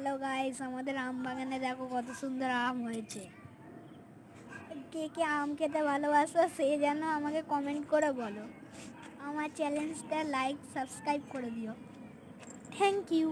Hello guys, আমাদের আম বাগানে দেখো কত সুন্দর আম হয়েছে। কে কে আম খেতে ভালোবাসো সে যেন আমাকে কমেন্ট করে বলো। আমার চ্যানেলটা লাইক সাবস্ক্রাইব করে দিও। Thank you.